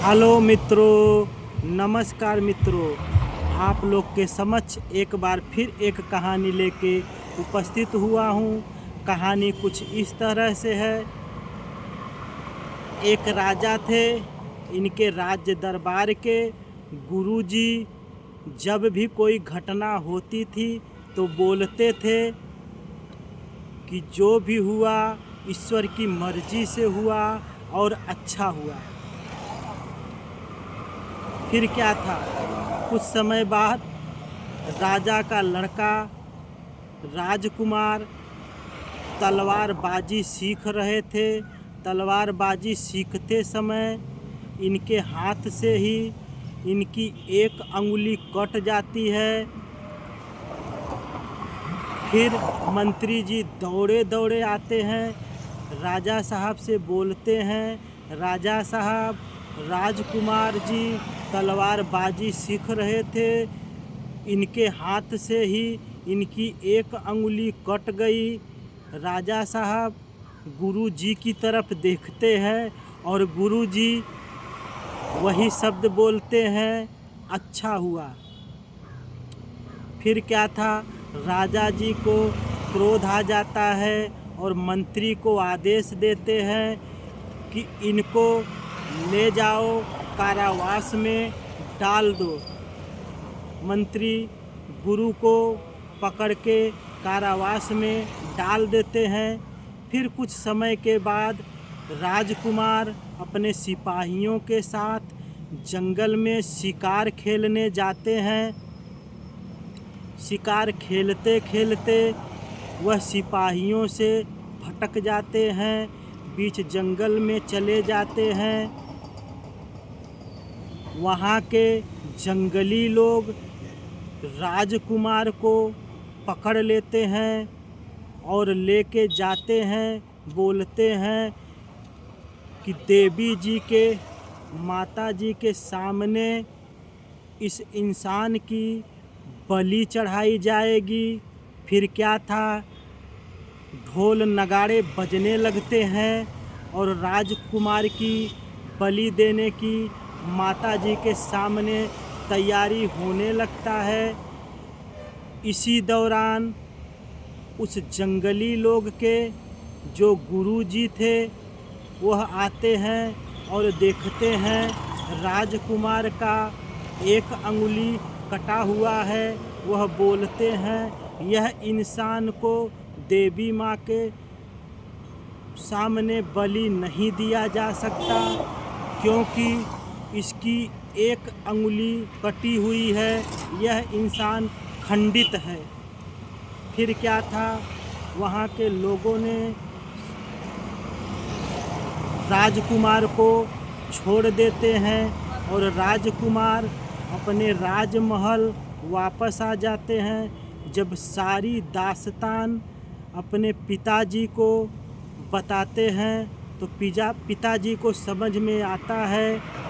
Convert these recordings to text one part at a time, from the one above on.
Hello मित्रों, नमस्कार मित्रों। आप लोग के समक्ष एक बार फिर एक कहानी लेके उपस्थित हुआ हूँ। कहानी कुछ इस तरह से है। एक राजा थे। इनके राज्य दरबार के गुरुजी जब भी कोई घटना होती थी तो बोलते थे कि जो भी हुआ ईश्वर की मर्जी से हुआ और अच्छा हुआ। फिर क्या था, कुछ समय बाद राजा का लड़का राजकुमार तलवारबाजी सीख रहे थे। तलवारबाजी सीखते समय इनके हाथ से ही इनकी एक अंगुली कट जाती है। फिर मंत्री जी दौड़े दौड़े आते हैं, राजा साहब से बोलते हैं, राजा साहब, राजकुमार जी तलवारबाजी सीख रहे थे, इनके हाथ से ही इनकी एक अंगुली कट गई। राजा साहब गुरु जी की तरफ देखते हैं और गुरु जी वही शब्द बोलते हैं, अच्छा हुआ। फिर क्या था, राजा जी को क्रोध आ जाता है और मंत्री को आदेश देते हैं कि इनको ले जाओ, कारावास में डाल दो। मंत्री गुरु को पकड़ के कारावास में डाल देते हैं। फिर कुछ समय के बाद राजकुमार अपने सिपाहियों के साथ जंगल में शिकार खेलने जाते हैं। शिकार खेलते खेलते वह सिपाहियों से भटक जाते हैं, बीच जंगल में चले जाते हैं। वहाँ के जंगली लोग राजकुमार को पकड़ लेते हैं और लेके जाते हैं। बोलते हैं कि देवी जी के, माता जी के सामने इस इंसान की बलि चढ़ाई जाएगी। फिर क्या था, ढोल नगाड़े बजने लगते हैं और राजकुमार की बलि देने की माता जी के सामने तैयारी होने लगता है। इसी दौरान उस जंगली लोग के जो गुरुजी थे वह आते हैं और देखते हैं राजकुमार का एक अंगुली कटा हुआ है। वह बोलते हैं, यह इंसान को देवी माँ के सामने बलि नहीं दिया जा सकता क्योंकि इसकी एक अंगुली कटी हुई है, यह इंसान खंडित है। फिर क्या था, वहाँ के लोगों ने राजकुमार को छोड़ देते हैं और राजकुमार अपने राजमहल वापस आ जाते हैं। जब सारी दास्तान अपने पिताजी को बताते हैं तो पिताजी को समझ में आता है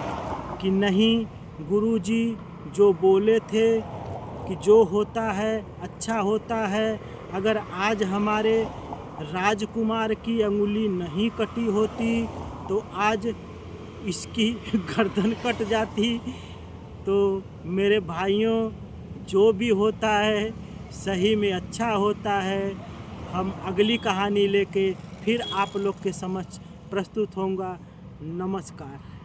कि नहीं, गुरुजी जो बोले थे कि जो होता है अच्छा होता है। अगर आज हमारे राजकुमार की अंगुली नहीं कटी होती तो आज इसकी गर्दन कट जाती। तो मेरे भाइयों, जो भी होता है सही में अच्छा होता है। हम अगली कहानी लेके फिर आप लोग के समक्ष प्रस्तुत होऊंगा। नमस्कार।